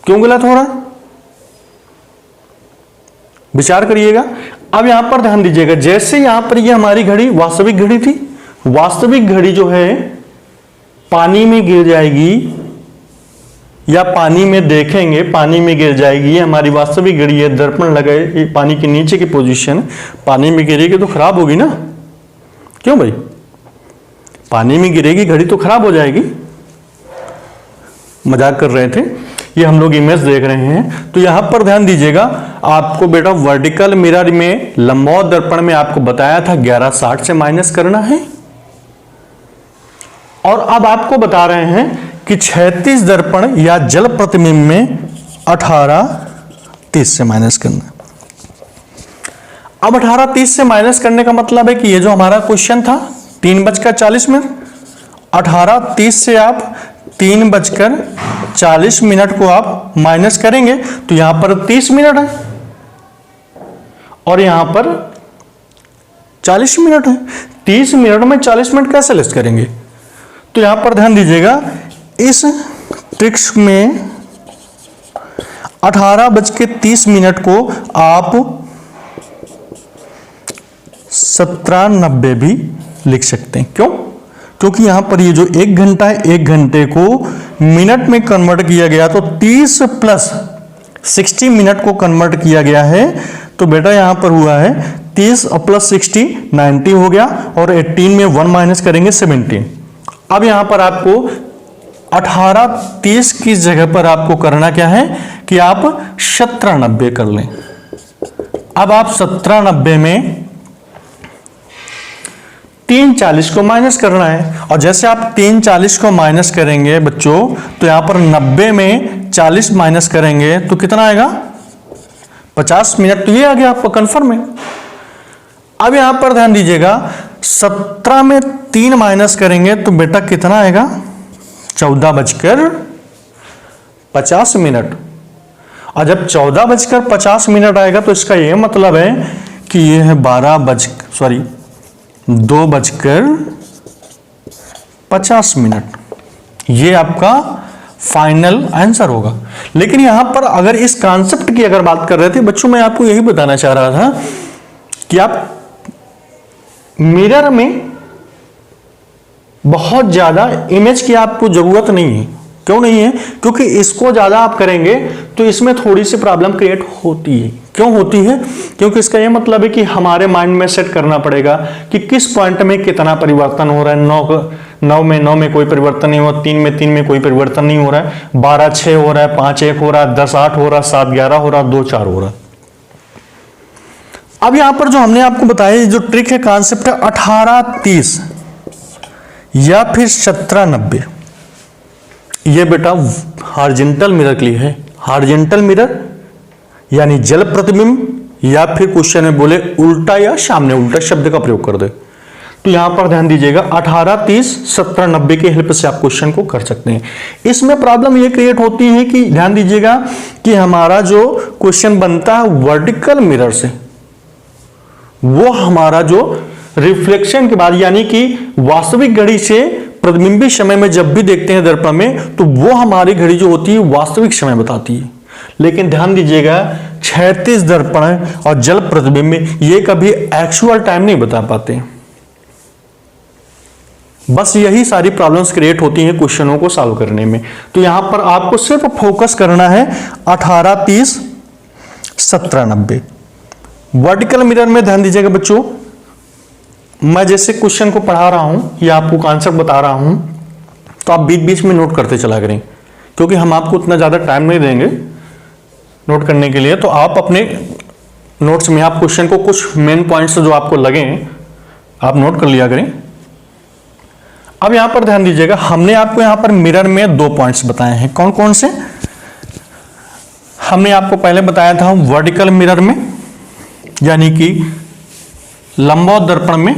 क्यों गलत हो रहा है, विचार करिएगा। अब यहां पर ध्यान दीजिएगा, जैसे यहां पर ये हमारी घड़ी वास्तविक घड़ी थी, वास्तविक घड़ी जो है पानी में गिर जाएगी या पानी में देखेंगे पानी में गिर जाएगी, ये हमारी वास्तविक घड़ी है, दर्पण लगाए पानी के नीचे की पोजीशन, पानी में गिरेगी तो खराब होगी ना। क्यों भाई, पानी में गिरेगी घड़ी तो खराब हो जाएगी। मजाक कर रहे थे, ये हम लोग इमेज देख रहे हैं। तो यहां पर ध्यान दीजिएगा, आपको बेटा वर्टिकल मिरर में लंबवत दर्पण में आपको बताया था 1160 से माइनस करना है, और अब आपको बता रहे हैं कि क्षैतिज दर्पण या जल प्रतिबिंब में 18:30 से माइनस करना। अब 18:30 से माइनस करने का मतलब है कि ये जो हमारा क्वेश्चन था 3:40, 18:30 से आप 3:40 को आप माइनस करेंगे तो यहां पर 30 मिनट है और यहां पर 40 मिनट है। 30 मिनट में 40 मिनट कैसे लेस करेंगे, तो यहां पर ध्यान दीजिएगा, इस ट्रिक्स में 18:30 को आप 17:90 भी लिख सकते हैं। क्यों, क्योंकि यहां पर ये जो 1 घंटा है, 1 घंटे को मिनट में कन्वर्ट किया गया तो 30 + 60 मिनट को कन्वर्ट किया गया है। तो बेटा यहां पर हुआ है 30 + 60 90 हो गया, और 18 में 1 माइनस करेंगे 17। अब यहां पर आपको 18:30 की जगह पर आपको करना क्या है कि आप 17:90 कर लें। अब आप 17:90 में 3:40 को माइनस करना है, और जैसे आप 3:40 को माइनस करेंगे बच्चों तो यहां पर 90 में 40 माइनस करेंगे तो कितना आएगा 50 मिनट। तो ये आ गया आपका कंफर्म है। अब यहां पर ध्यान दीजिएगा, 17 में 3 माइनस करेंगे तो बेटा कितना आएगा 14:50। और जब 14:50 आएगा तो इसका यह मतलब है कि यह है 2:50। ये आपका फाइनल आंसर होगा। लेकिन यहां पर अगर इस कॉन्सेप्ट की अगर बात कर रहे थे बच्चों, मैं आपको यही बताना चाह रहा था कि आप मिरर में बहुत ज्यादा इमेज की आपको जरूरत नहीं है। क्यों नहीं है, क्योंकि इसको ज्यादा आप करेंगे तो इसमें थोड़ी सी प्रॉब्लम क्रिएट होती है। क्यों होती है, क्योंकि इसका यह मतलब है कि हमारे माइंड में सेट करना पड़ेगा कि किस पॉइंट में कितना परिवर्तन हो रहा है। 9 में कोई परिवर्तन नहीं हो रहा, 3 में कोई परिवर्तन नहीं हो रहा है, 12:06 हो रहा है, 5:01 हो रहा है, 10:08 हो रहा है, 7:11 हो रहा है, 2:04 हो रहा है। अब यहां पर जो हमने आपको बताया जो ट्रिक है, कॉन्सेप्ट है 18:30 या फिर 17:90। ये बेटा हॉरिजॉन्टल मिरर के लिए है। हॉरिजॉन्टल मिरर यानी जल प्रतिबिंब, या फिर क्वेश्चन में बोले उल्टा या सामने उल्टा शब्द का प्रयोग कर दे। तो यहां पर ध्यान दीजिएगा 18:30 17:90 की हेल्प से आप क्वेश्चन को कर सकते हैं। इसमें प्रॉब्लम ये क्रिएट होती है कि ध्यान दीजिएगा कि हमारा जो क्वेश्चन बनता है वर्टिकल मिरर से, वो हमारा जो रिफ्लेक्शन के बाद यानी कि वास्तविक घड़ी से प्रतिबिंबित समय में जब भी देखते हैं दर्पण में तो वो हमारी घड़ी जो होती है वास्तविक समय बताती है। लेकिन ध्यान दीजिएगा क्षैतिज दर्पण और जल प्रतिबिंब ये कभी एक्चुअल टाइम नहीं बता पाते। बस यही सारी प्रॉब्लम्स क्रिएट होती हैं क्वेश्चनों को सॉल्व करने में। तो यहां पर आपको सिर्फ फोकस करना है 18:30 17:90। वर्टिकल मिरर में ध्यान दीजिएगा बच्चों, मैं जैसे क्वेश्चन को पढ़ा रहा हूं या आपको कॉन्सेप्ट बता रहा हूं तो आप बीच बीच में नोट करते चला करें, क्योंकि हम आपको उतना ज़्यादा टाइम नहीं देंगे नोट करने के लिए। तो आप अपने नोट्स में आप क्वेश्चन को कुछ मेन पॉइंट्स जो आपको लगे आप नोट कर लिया करें। अब यहां पर ध्यान दीजिएगा, हमने आपको यहां पर मिरर में 2 पॉइंट्स बताए हैं। कौन कौन से? हमने आपको पहले बताया था वर्टिकल मिरर में यानी कि लंबवत दर्पण में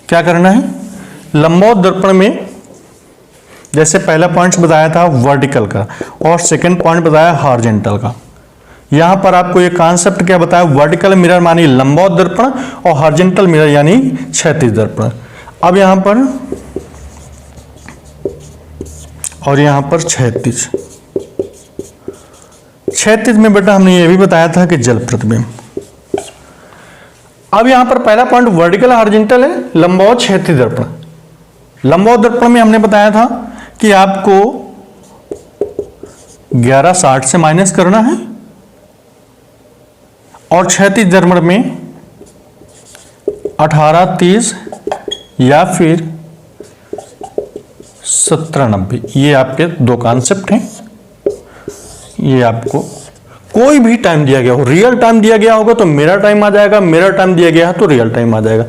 क्या करना है, लंबवत दर्पण में जैसे पहला पॉइंट बताया था वर्टिकल का और सेकंड पॉइंट बताया हॉरिजॉन्टल का। यहां पर आपको ये कॉन्सेप्ट क्या बताया, वर्टिकल मिरर मानी लंबवत दर्पण और हॉरिजॉन्टल मिरर यानी क्षैतिज दर्पण। अब यहां पर और यहां पर क्षैतिज, क्षैतिज में बेटा हमने ये भी बताया था कि जल प्रतिबिंब। अब यहां पर पहला पॉइंट वर्टिकल हॉरिजॉन्टल है, लंबवत क्षैतिज दर्पण। लंबवत दर्पण में हमने बताया था कि आपको 1160 से माइनस करना है और क्षैतिज दर्पण में 1830 या फिर 1790। ये आपके दो कॉन्सेप्ट हैं। ये आपको कोई भी टाइम दिया गया हो, रियल टाइम दिया गया होगा तो मिरर टाइम आ जाएगा, मिरर टाइम दिया गया है तो रियल टाइम आ जाएगा।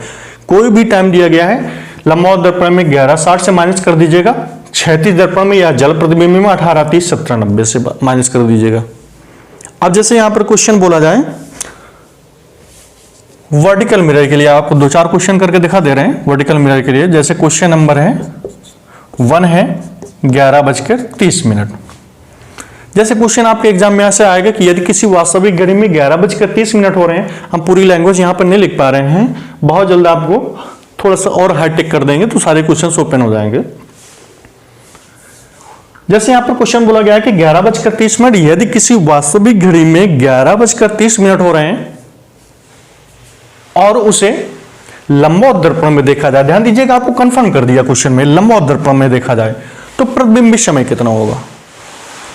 कोई भी टाइम दिया गया है, लंबवत दर्पण में 1160 से माइनस कर दीजिएगा, क्षैतिज दर्पण में या जल प्रतिबिंब में 1830 1790 से माइनस कर दीजिएगा। अब जैसे यहां पर क्वेश्चन बोला जाए वर्टिकल मिरर के लिए, आपको दो चार क्वेश्चन करके दिखा दे रहे हैं वर्टिकल मिरर के लिए। जैसे क्वेश्चन नंबर है 1 है 11:30। जैसे क्वेश्चन आपके एग्जाम में ऐसे आएगा कि यदि किसी वास्तविक घड़ी में 11:30 हो रहे हैं, हम पूरी लैंग्वेज यहां पर नहीं लिख पा रहे हैं, बहुत जल्द आपको थोड़ा सा और हाईटेक कर देंगे तो सारे क्वेश्चन ओपन हो जाएंगे। जैसे यहां पर क्वेश्चन बोला गया है कि 11:30, यदि किसी वास्तविक घड़ी में 11:30 हो रहे हैं और उसे लंबवत दर्पण में देखा जाए, ध्यान दीजिएगा आपको कंफर्म कर दिया क्वेश्चन में, लंबवत दर्पण में देखा जाए तो प्रतिबिंबित समय कितना होगा।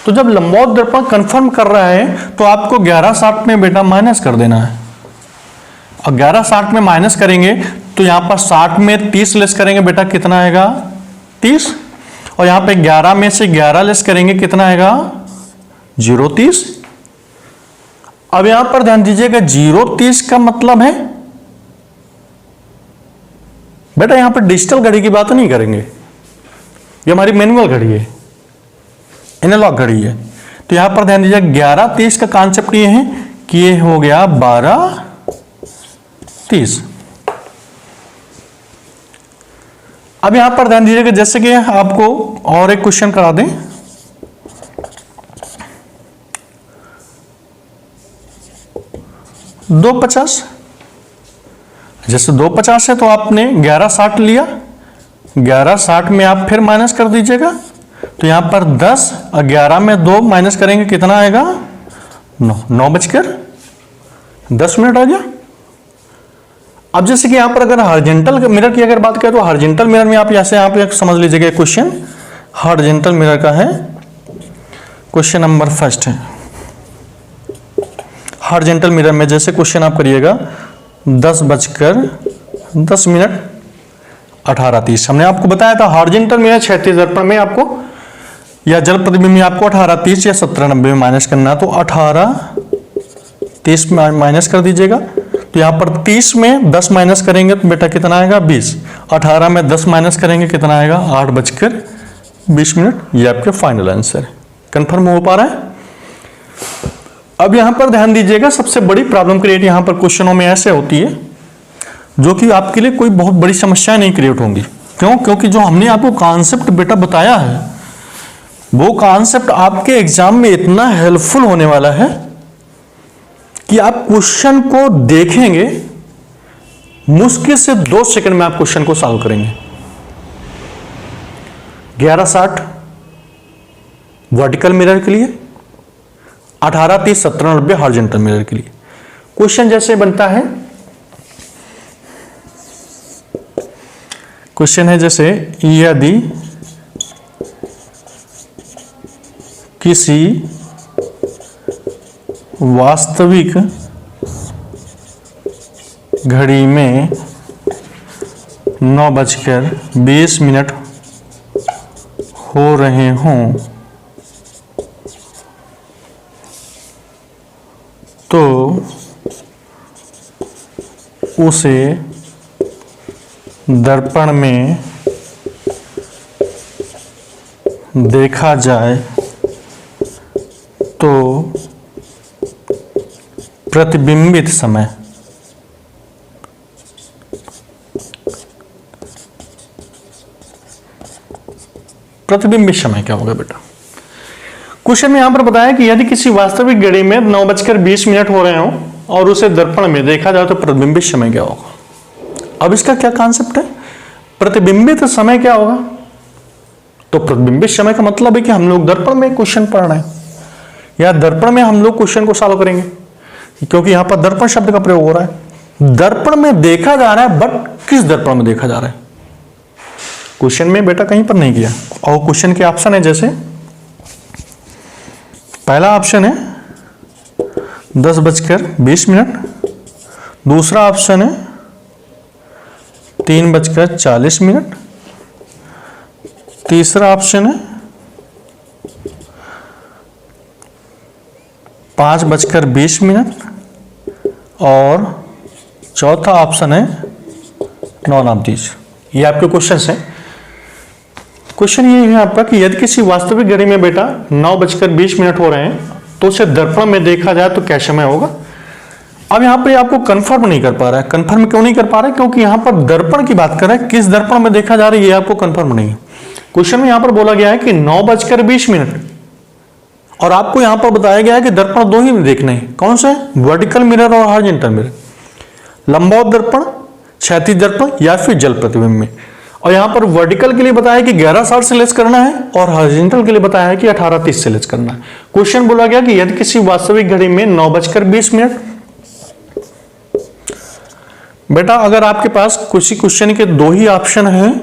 तो जब लंबवत दर्पण कंफर्म कर रहा है तो आपको 1160 में बेटा माइनस कर देना है। और 1160 में माइनस करेंगे तो यहां पर 60 में 30 लेस करेंगे बेटा कितना आएगा 30, और यहां पे 11 में से 11 लेस करेंगे कितना आएगा 0:30। अब यहां पर ध्यान दीजिएगा 0:30 का मतलब है बेटा, यहां पर डिजिटल घड़ी की बात नहीं करेंगे, ये हमारी मैनुअल घड़ी है, एनालॉग घड़ी है। तो यहां पर ध्यान दीजिए 11:30 का कॉन्सेप्ट ये है कि ये हो गया 12:30। अब यहां पर ध्यान दीजिएगा जैसे कि आपको और एक क्वेश्चन करा दें, $2.50। जैसे 2.50 है तो आपने 1160 लिया, 1160 में आप फिर माइनस कर दीजिएगा तो यहां पर 10 और 11 में 2 माइनस करेंगे कितना आएगा 9:10 आ गया। अब जैसे कि यहां पर अगर हॉरिजॉन्टल मिरर की अगर बात करें तो हॉरिजॉन्टल मिरर में आप ऐसे आप समझ लीजिएगा क्वेश्चन हॉरिजॉन्टल मिरर का है, क्वेश्चन नंबर 1 है। हॉरिजॉन्टल मिरर में जैसे क्वेश्चन आप करिएगा 10:10 18:30। हमने आपको बताया था हॉरिजॉन्टल मिरर क्षैतिज दर्पण में आपको या जल प्रतिबिंब में आपको 18:30 या 17:90 में माइनस करना, तो 18:30 में माइनस कर दीजिएगा। तो यहां पर 30 में 10 माइनस करेंगे तो बेटा कितना आएगा 20, 18 में 10 माइनस करेंगे कितना आएगा 8:20। ये आपके फाइनल आंसर है। कंफर्म हो पा रहा है। अब यहां पर ध्यान दीजिएगा सबसे बड़ी प्रॉब्लम क्रिएट यहां पर क्वेश्चनों में ऐसे होती है जो कि आपके लिए कोई बहुत बड़ी समस्या नहीं क्रिएट होंगी। क्यों? क्योंकि जो हमने आपको कॉन्सेप्ट बेटा बताया है वो कॉन्सेप्ट आपके एग्जाम में इतना हेल्पफुल होने वाला है कि आप क्वेश्चन को देखेंगे, मुश्किल से 2 सेकंड में आप क्वेश्चन को सॉल्व करेंगे। 1160 वर्टिकल मिरर के लिए, 18:30 17:90 हॉरिजॉन्टल मिरर के लिए। क्वेश्चन जैसे बनता है, क्वेश्चन है जैसे यदि किसी वास्तविक घड़ी में 9:20 हो रहे हों तो उसे दर्पण में देखा जाए तो प्रतिबिंबित समय प्रतिबिंबित समय क्या होगा बेटा? क्वेश्चन में यहां पर बताया कि यदि किसी वास्तविक घड़ी में 9:20 हो रहे हो और उसे दर्पण में देखा जाए तो प्रतिबिंबित समय क्या होगा? अब इसका क्या कॉन्सेप्ट है? प्रतिबिंबित समय क्या होगा? तो प्रतिबिंबित समय का मतलब है कि हम लोग दर्पण में क्वेश्चन पढ़ रहे हैं या दर्पण में हम लोग क्वेश्चन को सॉल्व करेंगे, क्योंकि यहां पर दर्पण शब्द का प्रयोग हो रहा है। दर्पण में देखा जा रहा है, बट किस दर्पण में देखा जा रहा है? क्वेश्चन में बेटा कहीं पर नहीं किया। और क्वेश्चन के ऑप्शन है, जैसे पहला ऑप्शन है 10:20, दूसरा ऑप्शन है 3:40, तीसरा ऑप्शन है 5:20 और चौथा ऑप्शन है 9:30। ये आपके क्वेश्चन हैं। क्वेश्चन ये है आपका कि यदि किसी वास्तविक घड़ी में बेटा 9:20 हो रहे हैं तो उसे दर्पण में देखा जाए तो क्या समय होगा? अब यहां पर आपको कंफर्म नहीं कर पा रहा है। कंफर्म क्यों नहीं कर पा रहा है? क्योंकि यहां पर दर्पण की बात कर रहा है, किस दर्पण में देखा जा रहा है ये आपको कंफर्म नहीं है। क्वेश्चन में यहां पर बोला गया है कि 9:20 और आपको यहां पर बताया गया है कि दर्पण दो ही में देखने हैं। कौन से? वर्टिकल मिरर और हॉरिजॉन्टल मिरर, लंबवत दर्पण, क्षैतिज दर्पण या फिर जल प्रतिबिंब में। और यहां पर वर्टिकल के लिए बताया कि 11:60 से लेस करना है और हॉरिजॉन्टल के लिए बताया है कि 18:30 से लेस करना है। क्वेश्चन बोला गया कि यदि किसी वास्तविक घड़ी में 9:20 बेटा, अगर आपके पास किसी क्वेश्चन के दो ही ऑप्शन हैं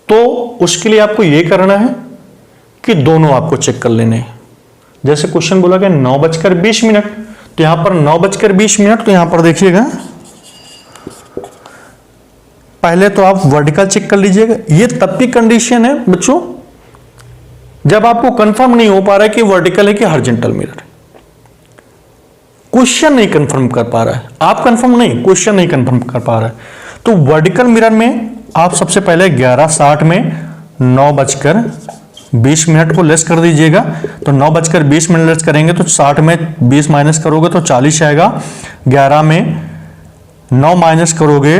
तो उसके लिए आपको यह करना है कि दोनों आपको चेक कर लेने हैं। जैसे क्वेश्चन बोला गया 9:20, तो यहां पर 9:20, तो यहां पर देखिएगा, पहले तो आप वर्टिकल चेक कर लीजिएगा। ये तब की कंडीशन है बच्चों जब आपको कंफर्म नहीं हो पा रहा है कि वर्टिकल है कि हॉरिजॉन्टल मिरर है। क्वेश्चन नहीं कंफर्म कर पा रहा है, आप कंफर्म नहीं, क्वेश्चन नहीं कंफर्म कर पा रहा है। तो वर्टिकल मिरर में आप सबसे पहले 11:60 में 9:20 को लेस कर दीजिएगा। तो 9:20 लेस करेंगे तो 60 में 20 माइनस करोगे तो 40 आएगा। 11 में 9 माइनस करोगे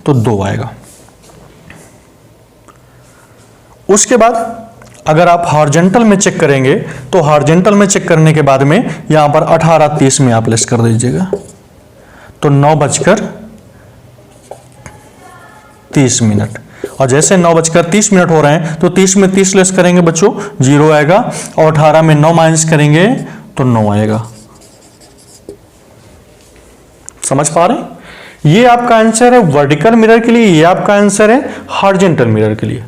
तो 2 आएगा। उसके बाद अगर आप हॉरिजॉन्टल में चेक करेंगे तो हॉरिजॉन्टल में चेक करने के बाद में यहां पर 18:30 में आप लेस कर दीजिएगा। तो 9:30 और जैसे 9:30 हो रहे हैं तो 30 में 30 लेस करेंगे बच्चों 0 आएगा और 18 में 9 माइनस करेंगे तो 9 आएगा। समझ पा रहे हैं? ये आपका आंसर है वर्टिकल मिरर के लिए, ये आपका आंसर है हॉरिजॉन्टल मिरर के लिए।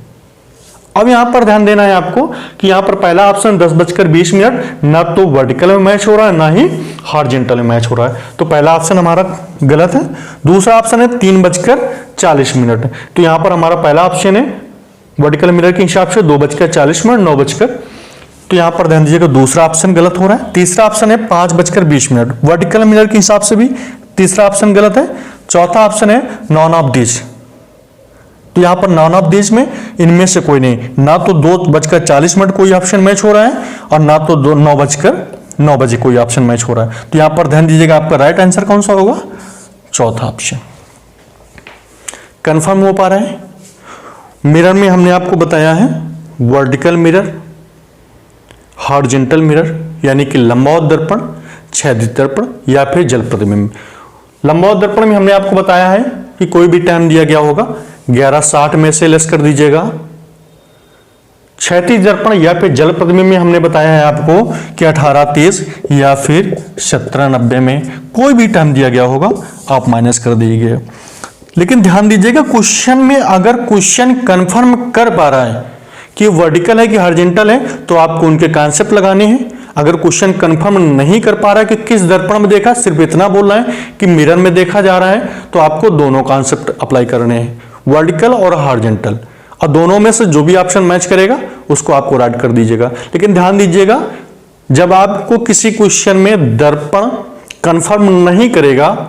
अब यहां पर ध्यान देना है आपको कि यहां पर पहला ऑप्शन 10:20 ना तो वर्टिकल में मैच हो रहा है ना ही हॉरिजॉन्टल में मैच हो रहा है, तो पहला ऑप्शन हमारा गलत है। दूसरा ऑप्शन है 3:40। तो यहां पर हमारा पहला ऑप्शन है वर्टिकल मिरर के हिसाब से 2:40, 9 तो यहां पर ध्यान दीजिएगा दूसरा ऑप्शन गलत हो रहा है। तीसरा ऑप्शन है 5:20 वर्टिकल मिरर के हिसाब से भी तीसरा ऑप्शन गलत है। चौथा ऑप्शन है 9:30, तो यहां पर 9:30 में इनमें से कोई नहीं, ना तो 2:40 कोई ऑप्शन मैच हो रहा है और ना तो 9 बजे कोई ऑप्शन मैच हो रहा है। तो यहां पर ध्यान दीजिएगा आपका राइट आंसर कौन सा होगा? चौथा ऑप्शन। कंफर्म हो पा रहा है? मिरर में हमने आपको बताया है वर्टिकल मिरर, हॉरिजॉन्टल मिरर यानी कि लंबवत दर्पण, क्षैतिज दर्पण या फिर जल प्रतिबिंब। लंबवत दर्पण में हमने आपको बताया है कि कोई भी टाइम दिया गया होगा 11:60 में से लेस कर दीजिएगा। क्षैतिज दर्पण या फिर जल प्रतिबिंब में हमने बताया है आपको कि 18:30 या फिर 17:90 में कोई भी टाइम दिया गया होगा आप माइनस कर दीजिए। लेकिन ध्यान दीजिएगा क्वेश्चन में अगर क्वेश्चन कंफर्म कर पा रहा है कि वर्टिकल है कि हॉरिजॉन्टल है तो आपको उनके कॉन्सेप्ट लगाने हैं। अगर क्वेश्चन कंफर्म नहीं कर पा रहा है कि किस दर्पण में देखा, सिर्फ इतना बोल रहा है कि मिरर में देखा जा रहा है, तो आपको दोनों कॉन्सेप्ट अप्लाई करने हैं, वर्टिकल और हॉरिजॉन्टल, और दोनों में से जो भी ऑप्शन मैच करेगा उसको आपको राइट कर दीजिएगा। लेकिन ध्यान दीजिएगा जब आपको किसी क्वेश्चन में दर्पण कंफर्म नहीं करेगा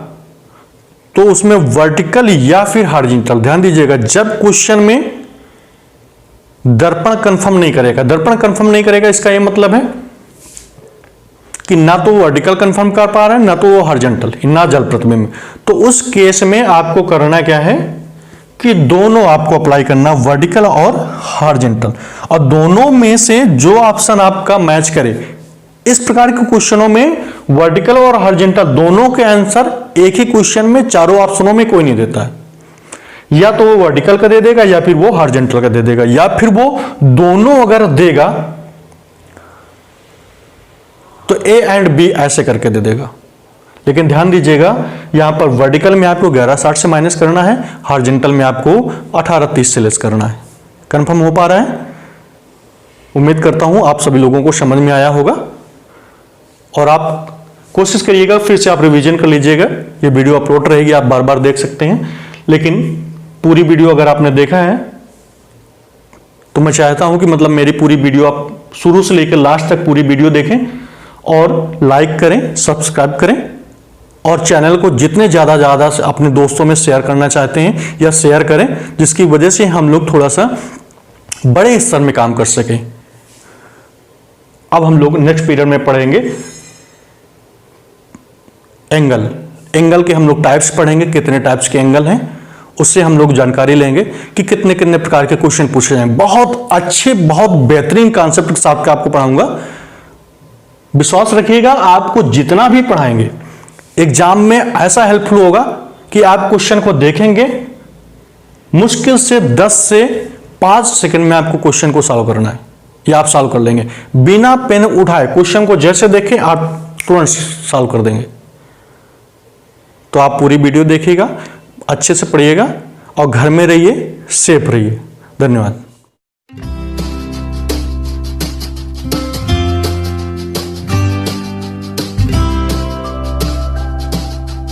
तो उसमें वर्टिकल या फिर हॉरिजॉन्टल, ध्यान दीजिएगा जब क्वेश्चन में दर्पण कंफर्म नहीं करेगा, दर्पण कंफर्म नहीं करेगा इसका यह मतलब है कि ना तो वर्टिकल कंफर्म कर पा रहा है ना तो वो हॉरिजॉन्टल, ना जल प्रतिबिंब। तो उस केस में आपको करना क्या है कि दोनों आपको अप्लाई करना, वर्टिकल और हॉरिजॉन्टल, और दोनों में से जो ऑप्शन आपका मैच करे। इस प्रकार के क्वेश्चनों में वर्टिकल और हॉरिजॉन्टल दोनों के आंसर एक ही क्वेश्चन में चारों ऑप्शनों में कोई नहीं देता है। या तो वो वर्टिकल का दे देगा या फिर वो हॉरिजॉन्टल का दे देगा, या फिर वो दोनों अगर देगा तो ए एंड बी ऐसे करके दे देगा। लेकिन ध्यान दीजिएगा, यहां पर वर्टिकल में आपको 1160 से माइनस करना है, हॉरिजॉन्टल में आपको 1830 से लेस करना है। कंफर्म हो पा रहा है? उम्मीद करता हूं आप सभी लोगों को समझ में आया होगा, और आप कोशिश करिएगा फिर से आप रिवीजन कर लीजिएगा। ये वीडियो अपलोड रहेगी, आप बार बार देख सकते हैं, लेकिन पूरी वीडियो अगर आपने देखा है तो मैं चाहता हूं कि मतलब मेरी पूरी वीडियो आप शुरू से लेकर लास्ट तक पूरी वीडियो देखें, और लाइक करें, सब्सक्राइब करें, और चैनल को जितने ज़्यादा अपने दोस्तों में शेयर करना चाहते हैं या शेयर करें, जिसकी वजह से हम लोग थोड़ा सा बड़े स्तर में काम कर सकें। अब हम लोग नेक्स्ट पीरियड में पढ़ेंगे एंगल के हम लोग टाइप्स पढ़ेंगे, कितने टाइप्स के एंगल हैं, उससे हम लोग जानकारी लेंगे कि कितने कितने प्रकार के क्वेश्चन पूछे जाएंगे। बहुत अच्छे, बहुत बेहतरीन कॉन्सेप्ट के साथ आपको पढ़ाऊंगा। विश्वास रखिएगा, आपको जितना भी पढ़ाएंगे एग्जाम में ऐसा हेल्पफुल होगा कि आप क्वेश्चन को देखेंगे, मुश्किल से 10 से 5 सेकंड में आपको क्वेश्चन को सॉल्व करना है, या आप सॉल्व कर लेंगे बिना पेन उठाए। क्वेश्चन को जैसे देखें आप तुरंत सॉल्व कर देंगे। तो आप पूरी वीडियो देखिएगा, अच्छे से पढ़िएगा, और घर में रहिए, सेफ रहिए। धन्यवाद।